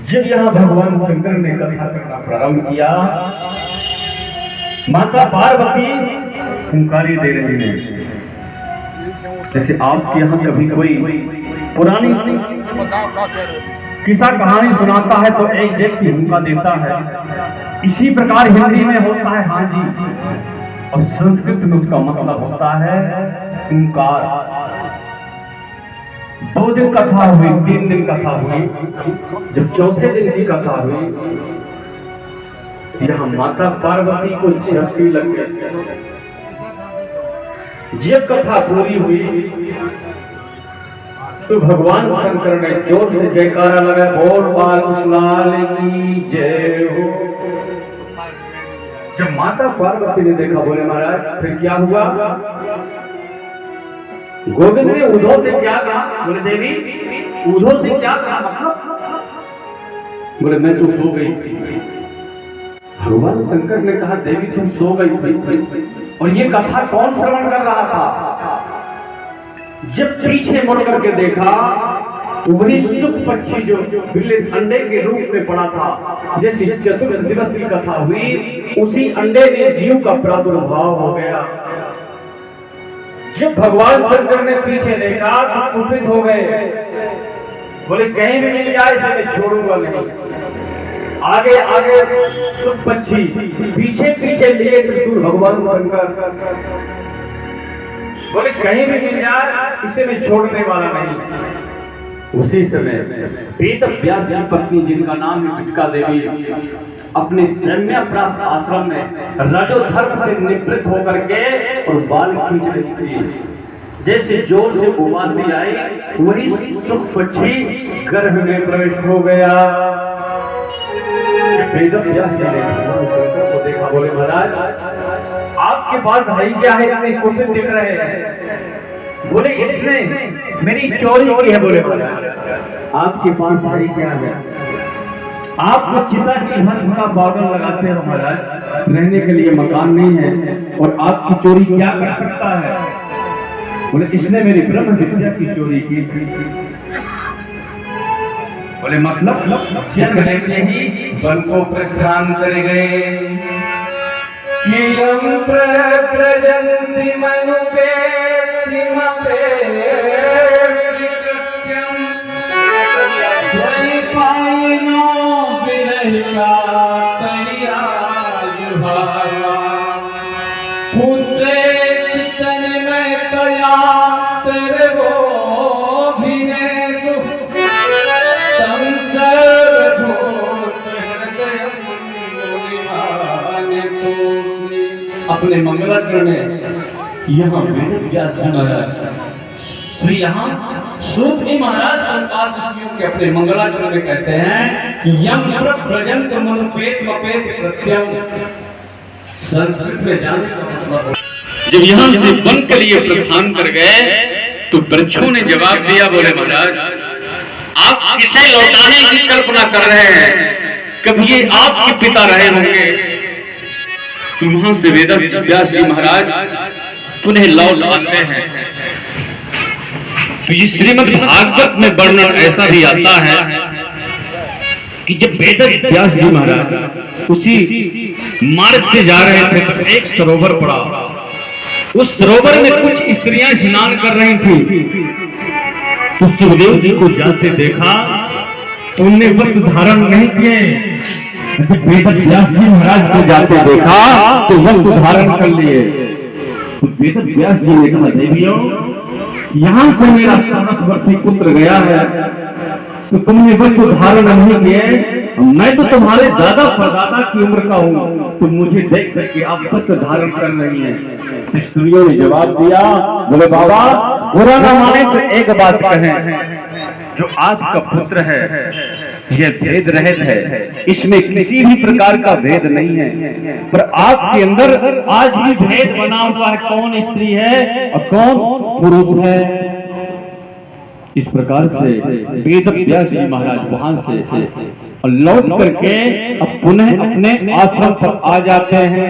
जब यहाँ भगवान शंकर ने कथा करना प्रारंभ किया, माता पार्वती हुंकारी दे रही है। जैसे आपके यहाँ कभी कोई पुरानी किस्सा कहानी सुनाता है तो एक व्यक्ति हुंका देता है, इसी प्रकार हिंदी में होता है हाँ जी, और संस्कृत में उसका मतलब होता है हुंकार। 2 दिन कथा हुई, 3 दिन कथा हुई, जब चौथे दिन की कथा हुई, यहाँ माता पार्वती को झपकी लग गई। जब कथा पूरी हुई तो भगवान शंकर ने जोर से जयकारा लगा, बोल बाल की जय हो। जब माता पार्वती ने देखा, बोले महाराज फिर क्या हुआ? गोविंद ने उद्धव से क्या कहा? बोले देवी उद्धव से क्या कहा? मतलब बोले मैं तो सो गई थी। भगवान शंकर ने कहा देवी तुम सो गई थी, और ये कथा कौन श्रवण कर रहा था? जब पीछे मुड़ करके देखा तो वही सुख पक्षी जो बिल्ली अंडे के रूप में पड़ा था, जैसे चतुर्थ दिवस की कथा हुई, उसी अंडे में जीव का प्रादुर्भाव हो गया। जब भगवान शंकर ने पीछे देखा तो कुपित हो गए, बोले कहीं भी मिल जाए इसे मैं छोड़ूंगा नहीं। आगे आगे सुख पक्षी, पीछे पीछे लिए त्रिशूल भगवान शंकर, बोले कहीं भी मिल जाए इसे मैं छोड़ने वाला नहीं। उसी समय वेद व्यास की पत्नी जिनका नाम है भिक्का देवी, अपने सैन्याप्रास आश्रम में रजोधर्म से निवृत्त होकर के और बाल खींच रही थी। जैसे जोर से उबासी आई, वही सुख पक्षी गर्भ में प्रवेश हो गया। वेद व्यास जी ने भगवान शंकर को देखा, बोले महाराज आपके पास भाई क्या है, इतने कुपित दिख रहे हैं? बोले इसने मेरी चोरी की है। बोले आपके पास भाई क्या है? आप तो चिता की भस्म का पाउडर लगाते हो महाराज, रहने के लिए मकान नहीं है, और आपकी चोरी क्या कर सकता है? बोले इसने मेरी ब्रह्म विद्या की चोरी की थी। बोले मतलब जन्म लेते ही वन को प्रस्थान कर गए। प्रजन्ति मनुपे अपने मंगलाचरण में यहाँ वेद व्यास जी महाराज, तो यहाँ सूत जी महाराज संपाद ऋषियों के अपने मंगलाचरण में कहते हैं कि यम प्रजंत मनुपेत मपेत प्रत्यम। संस्कृत में जाने का मतलब, जब यहाँ से वन के लिए प्रस्थान कर गए तो वृक्षों ने जवाब दिया, बोले महाराज आप किसे लौटाने की कल्पना कर रहे हैं? कभी ये आपके पिता रहे होंगे। वहां से वेद व्यास जी महाराज पुनः लौट आते हैं। तो ये श्रीमद् भागवत में वर्णन ऐसा भी आता है कि जब वेद व्यास जी महाराज उसी मार्ग से जा रहे थे तो एक सरोवर पड़ा। उस सरोवर में कुछ स्त्रियां स्नान कर रही थी, तो सुखदेव जी को जाते देखा तो उनने वस्त्र धारण नहीं किए। वेद व्यास जी महाराज को जाते देखा तो वस्त्र धारण कर लिए। तो वेद व्यास जी ने कहा देवियों यहाँ से मेरा 7 वर्षीय पुत्र गया है, तो तुमने वस्त्र धारण नहीं किए। मैं तो तुम्हारे दादा परदादा की उम्र का हूँ, तो मुझे देख करके आप वस्त्र धारण कर रही हैं। स्त्रियों ने जवाब दिया, बोले बाबा बुरा न माने तो एक बात कहें, जो आपका पुत्र है यह भेद रहित है, इसमें किसी भी प्रकार का भेद नहीं है, पर आपके अंदर आज भी भेद बना हुआ है, कौन स्त्री है और कौन पुरुष है। इस प्रकार से वेद व्यास जी महाराज वहां से और लौट करके अब पुनः अपने आश्रम पर आ जाते हैं।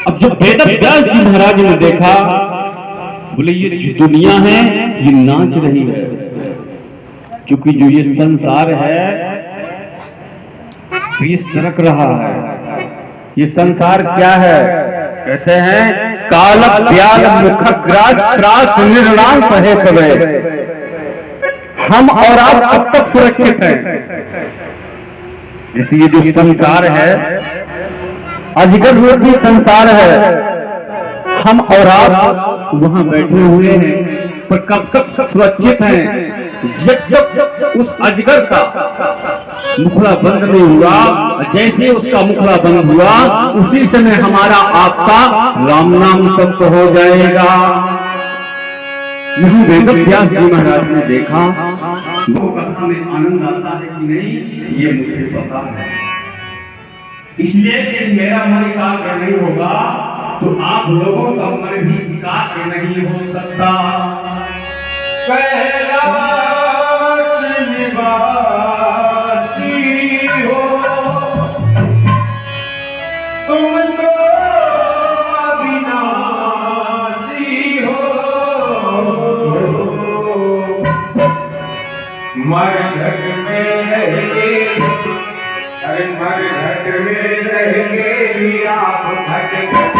अब जब वेद व्यास जी महाराज ने देखा, बोले ये जो दुनिया है ये नाच रही है, क्योंकि जो ये संसार है तो ये सरक रहा है। ये संसार क्या है? कहते हैं काल ब्याल मुखग्रास त्रास निर्णाम सहे कवे। हम और आप कब तक सुरक्षित हैं? इसलिए जो संसार है अजगर रूपी संसार है, हम और आप वहां बैठे हुए हैं, पर कब तक सुरक्षित हैं? जब उस अजगर का मुखड़ा बंद नहीं हुआ, जैसे उसका मुखड़ा बंद हुआ उसी समय हमारा आपका राम नाम सत्य हो जाएगा। यही वेद व्यास जी महाराज ने देखा। वो कथा में आनंद आता है कि नहीं, ये मुझे पता है। इसलिए कि मेरा मन एकाग्र नहीं होगा तो आप लोगों का मन भी एकाग्र नहीं हो सकता। मरघट में रहेंगे, अरे मरघट में रहेंगे आप घट घट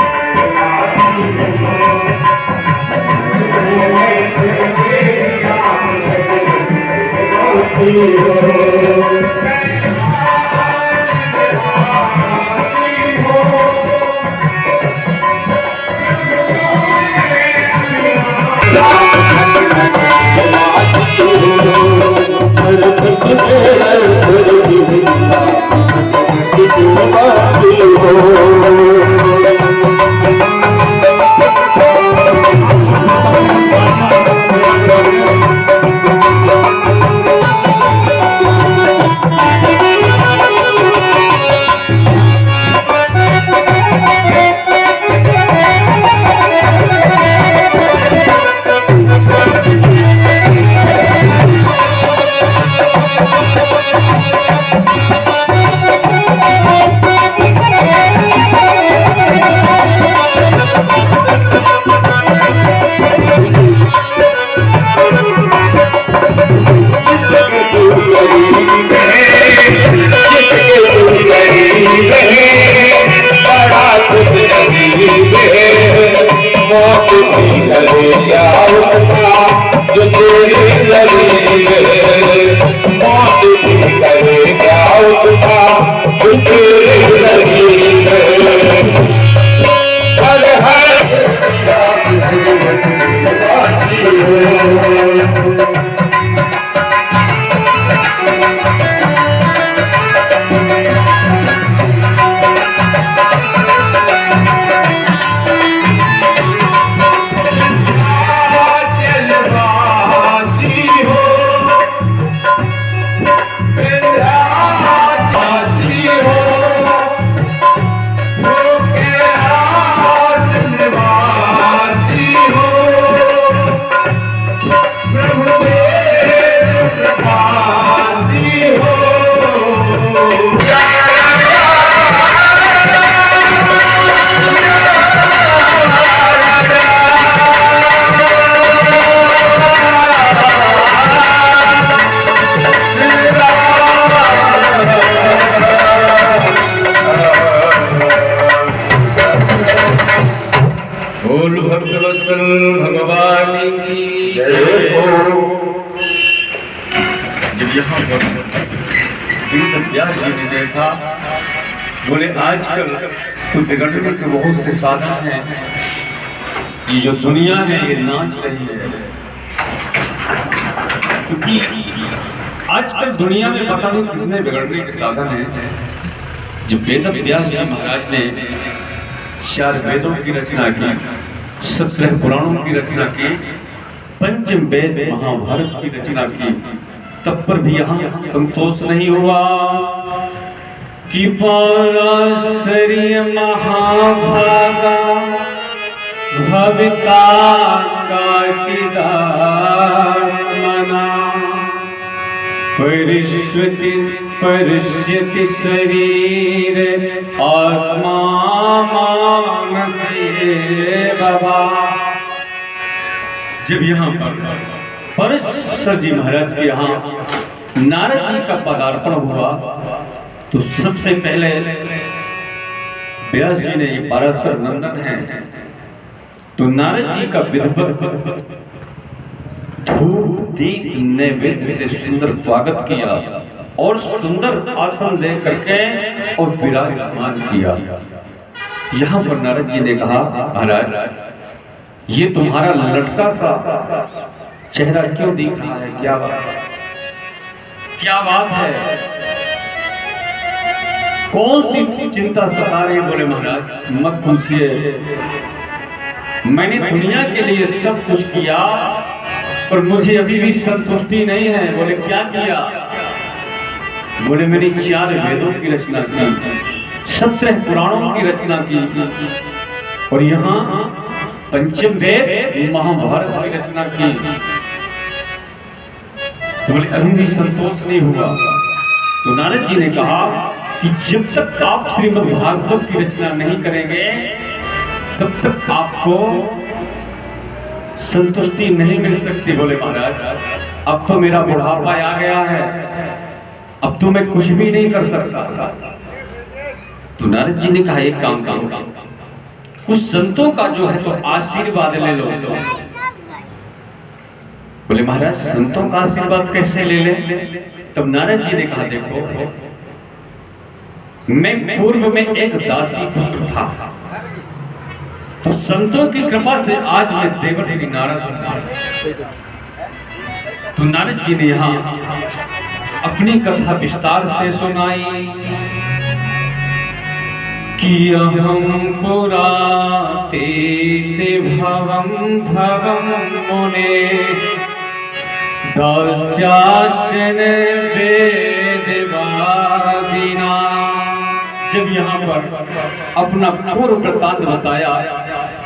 भगवान की जय हो। जब यहाँ पर व्यास जी ने देखा, बोले आजकल तो बिगड़ने के बहुत से साधन हैं, ये जो दुनिया है ये नाच रही है, क्योंकि आजकल दुनिया में पता नहीं कितने बिगड़ने के साधन हैं। जब वेद व्यास जी महाराज ने 4 वेदों की रचना की, 17 पुराणों की रचना की, पंचम वेद महाभारत की रचना की, तब पर भी यहाँ संतोष नहीं हुआ कि पराशर्य महाभागा भविता काचिदात्मना परिष्यति शरीर आत्मा मानसे बाबा। जब यहाँ पर पराशर जी महाराज के यहाँ नारद जी का पदार्पण हुआ तो सबसे पहले व्यास जी ने ये पाराशर नंदन है, तो नारद जी का विधिवत धूप दीप नैवेद्य से सुंदर स्वागत किया और सुंदर आसन दे करके और विराजमान किया। यहाँ पर नारद जी ने कहा, महाराज ये तुम्हारा लटका सा चेहरा क्यों दिख रहा है, क्या बात है, कौन सी चिंता सता रही? बोले महाराज मत पूछिए, मैंने दुनिया के लिए सब कुछ किया पर मुझे अभी भी संतुष्टि नहीं है। बोले क्या किया? बोले मैंने 4 वेदों की रचना की, 17 पुराणों की रचना की और यहाँ पंचम वेद महाभारत की रचना की। तो बोले अभी भी संतोष नहीं हुआ। तो नारद जी ने कहा कि जब तक आप श्रीमद् भागवत की रचना नहीं करेंगे तब तक आपको संतुष्टि नहीं मिल सकती। बोले महाराज अब तो मेरा बुढ़ापा आ गया है, अब तो मैं कुछ भी नहीं कर सकता। तो नारद जी ने कहा एक काम कुछ संतों का जो है तो आशीर्वाद ले लो। बोले महाराज संतों का आशीर्वाद कैसे ले ले? तब नारद जी ने कहा देखो, मैं पूर्व में एक दासी पुत्र था, तो संतों की कृपा से आज मैं देवर्षि नारद हूं। तो नारद जी ने यहाँ अपनी कथा विस्तार से सुनाई कि अहं पुरा ते भवं मुने दास्यासन वेदवादिना। जब यहाँ पर अपना पूर्व वृत्तांत बताया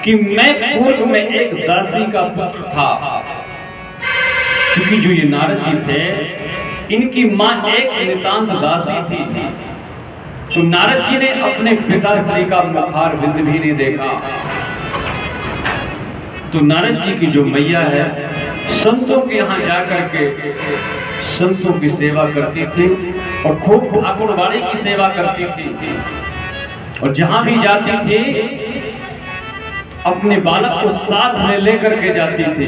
कि मैं पूर्व में एक दासी का पुत्र था, क्योंकि जो ये नारद जी थे इनकी मां एक नितांत दासी थी। तो नारद जी ने अपने पिताश्री का मुखार बिंद भी नहीं देखा। तो नारद जी की जो मैया है संतों के यहाँ जाकर के संतों की सेवा करती थी और खूब ठाकुरवाड़ी की सेवा करती थी और जहां भी जाती थी अपने बालक को साथ में लेकर के जाती थी।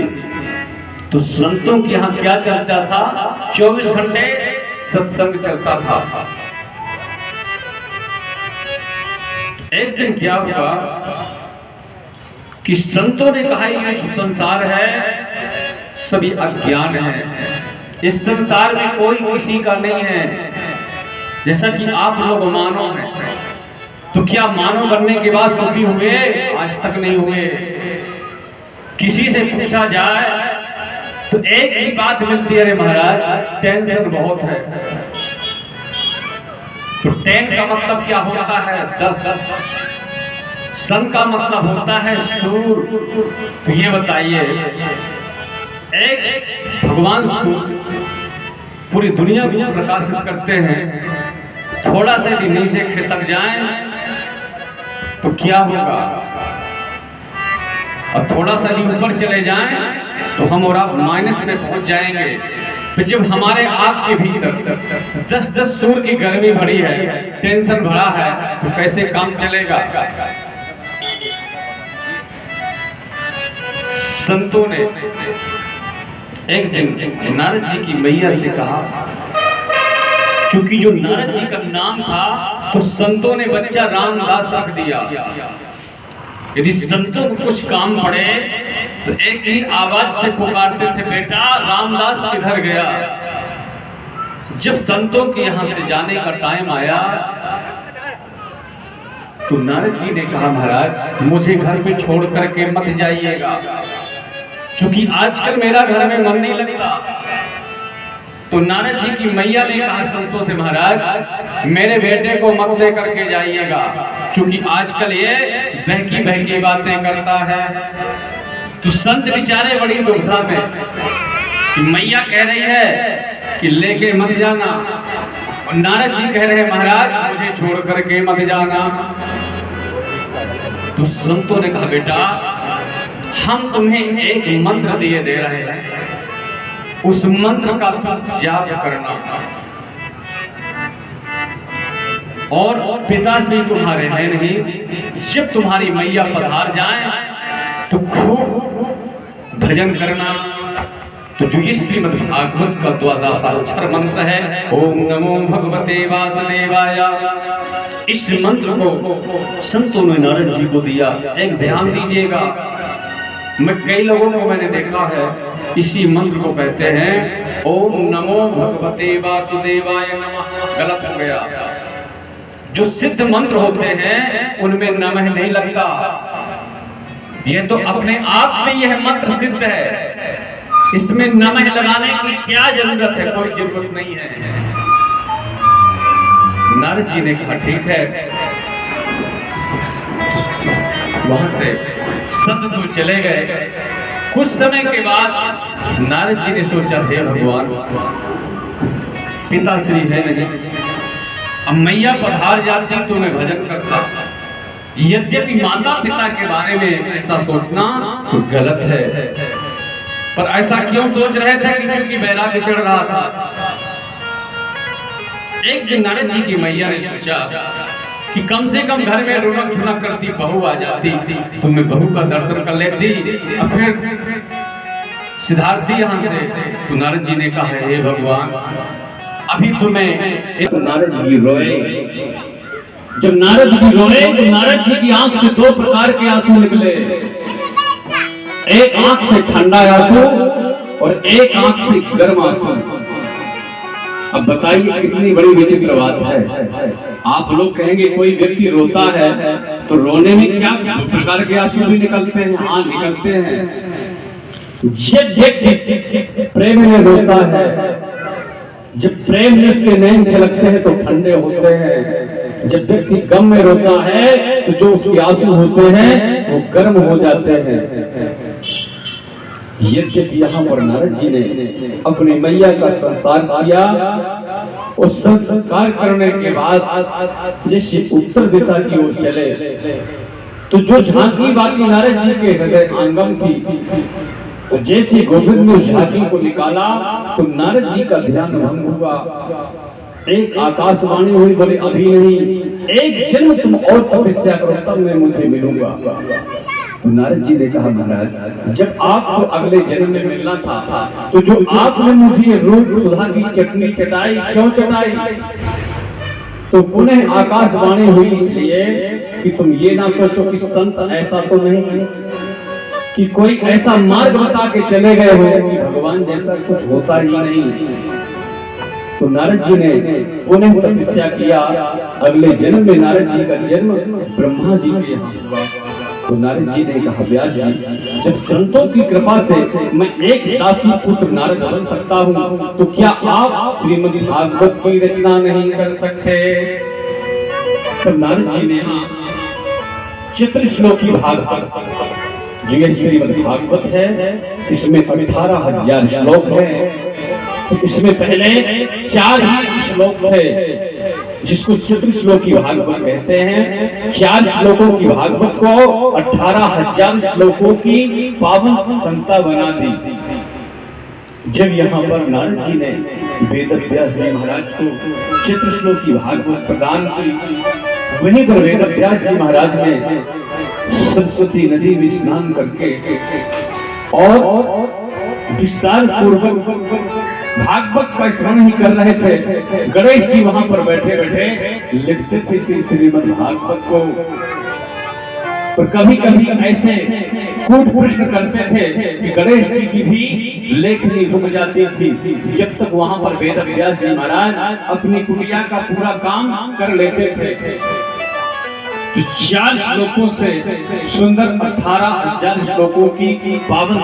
तो संतों के यहाँ क्या चलता था? 24 घंटे सत्संग चलता था। एक दिन क्या हुआ कि संतों ने कहा ये जो संसार है सभी अज्ञान है, इस संसार में कोई किसी का नहीं है। जैसा कि आप लोग मानव हैं, तो क्या मानव बनने के बाद सुखी हुए? आज तक नहीं हुए। किसी से पूछा जाए तो एक ही बात मिलती है, अरे महाराज टेंशन बहुत है। तो 10 का मतलब क्या होता है? 10। सन का मतलब होता है सूर। तो ये बताइए, एक भगवान सूर्य पूरी दुनिया को प्रकाशित करते हैं, थोड़ा सा यदि नीचे खिसक जाएं तो क्या होगा? और थोड़ा सा यदि ऊपर चले जाएं तो हम और आप माइनस में पहुंच जाएंगे। तो जब हमारे आग के भीतर 10-10 सूर्य की गर्मी भरी है, टेंशन भरा है, तो कैसे काम चलेगा? संतों ने एक दिन नारद जी की मैया से कहा, क्योंकि जो नारद जी का नाम था तो संतों ने बच्चा रामदास रख दिया। यदि संतों को कुछ काम पड़े तो एक ही आवाज से पुकारते थे, बेटा रामदास किधर गया? जब संतों के यहाँ से जाने का टाइम आया तो नारद जी ने कहा, महाराज मुझे घर पे छोड़ करके मत जाइएगा, क्योंकि आजकल मेरा घर में मन नहीं लगता। तो नारद जी की मैया ने कहा संतों से, महाराज मेरे बेटे को मत ले करके जाइएगा, क्योंकि आजकल ये बहकी बहकी बातें करता है। तो संत बेचारे बड़ी दुविधा में कि मैया कह रही है कि लेके मत जाना, और नारद जी कह रहे हैं महाराज मुझे छोड़ करके मत जाना। तो संतों ने कहा, बेटा हम तुम्हें एक मंत्र दिए दे रहे हैं, उस मंत्र का तुम जाप करना। और पिता से तुम्हारे है नहीं, जब तुम्हारी मैया पधार जाए तो खूब भजन करना। तो जो इस श्रीमद् भागवत का द्वादशाक्षर मंत्र है, ओम नमो भगवते वासुदेवाय, इस मंत्र को संतों ने नारद जी को दिया। एक ध्यान दीजिएगा, मैं कई लोगों को मैंने देखा है इसी मंत्र को कहते हैं ओम नमो भगवते वासुदेवाय नमः, गलत हो गया। जो सिद्ध मंत्र होते हैं उनमें नमः नहीं लगता, यह तो अपने आप में यह मंत्र सिद्ध है, इसमें नमः लगाने की क्या जरूरत है, कोई जरूरत नहीं है। नारद जी ने कहा ठीक है। वहां से संत तो चले गए। कुछ समय के बाद नारद जी ने सोचा, हे भगवान, पिता श्री है नहीं, अब मैया पधार जाती तो मैं भजन करता। यद्यपि माता पिता के बारे में ऐसा सोचना तो गलत है, पर ऐसा क्यों सोच रहे थे कि चूंकि बैराग्य चढ़ रहा था। एक दिन नारद जी की मैया ने सोचा कि कम से कम घर में रौनक झुनक करती बहू आ जाती तो मैं बहू का दर्शन कर लेती। अब फिर सिद्धार्थी यहाँ से, तो नारद जी ने कहा, हे भगवान, अभी तुम्हें नारद जी रोए। जब नारद जी रोए तो नारद जी की आंख से दो प्रकार के आंसू निकले, एक आंख से ठंडा आंसू और एक आंख से गर्म आंसू। अब बताइए कितनी बड़ी विचित्र बात है। आप लोग कहेंगे कोई व्यक्ति रोता है तो रोने में क्या दो प्रकार के आंसू भी निकलते हैं? हाँ, निकलते हैं। जब व्यक्ति प्रेम में रोता है, जब प्रेम में उसके नैन झलकते हैं तो ठंडे होते हैं। जब व्यक्ति गम में रोता है तो जो उसके आंसू होते हैं वो गर्म हो जाते हैं। यद्यपि यहाँ पर नारद जी ने अपनी मैया का संस्कार किया, उस संस्कार करने के बाद जैसे उत्तर दिशा की ओर चले तो जो झांकी बाकी नारद जी के हृदय आंगन थी, तो जैसे गोविंद ने झांकी को निकाला तो नारद जी का ध्यान भंग हुआ। एक आकाशवाणी हुई, बोले अभी नहीं, एक जन्म तुम और तपस्या करो तब मैं मुझे मिलूंगा। तो नारद जी ने कहा, महाराज, जब आपको अगले जन्म में मिलना था तो जो आपने मुझे रूप सुधा की चटनी चटाई, क्यों चटाई? तो पुनः आकाशवाणी हुई इसलिए कि तुम ये ना सोचो कि संत ऐसा तो नहीं कि कोई ऐसा मार्ग बता के चले गए हो कि भगवान जैसा कुछ होता ही नहीं। तो नारद जी ने पुनः तपस्या किया। अगले जन्म में नारद जी का जन्म ब्रह्मा जी के यहाँ हुआ। तो नारद जी ने कहा, व्यास जी, जब संतों की कृपा से मैं एक दासी पुत्र नारद बन सकता हूँ तो क्या आप श्रीमद् भागवत की रचना नहीं कर सकते? तो नारद जी ने चित्रश्लोकी भागवत, जो यह श्रीमद् भागवत है, इसमें 18,000 श्लोक है। तो इसमें पहले 4 ही श्लोक थे जिसको चित्रश्लोकी भागवत कहते हैं। 4 श्लोकों की भागवत को 18,000 श्लोकों की पावन संहिता बना दी। जब यहाँ पर नारद जी ने वेद व्यास जी महाराज को चित्रश्लोकी भागवत प्रदान की, वहीं पर वेद व्यास जी महाराज ने सरस्वती नदी में स्नान करके और विस्तार पूर्वक भागवत का श्रवण ही कर रहे थे। गणेश जी वहां पर बैठे बैठे लिखते थे श्रीमद् भागवत को। और कभी कभी ऐसे कूट प्रश्न करते थे कि गणेश जी की भी लेखनी रुक जाती थी, जब तक वहां पर वेद व्यास जी महाराज अपनी कुटिया का पूरा काम कर लेते थे। तो 4 श्लोकों से सुंदर 18,000 श्लोकों की पावन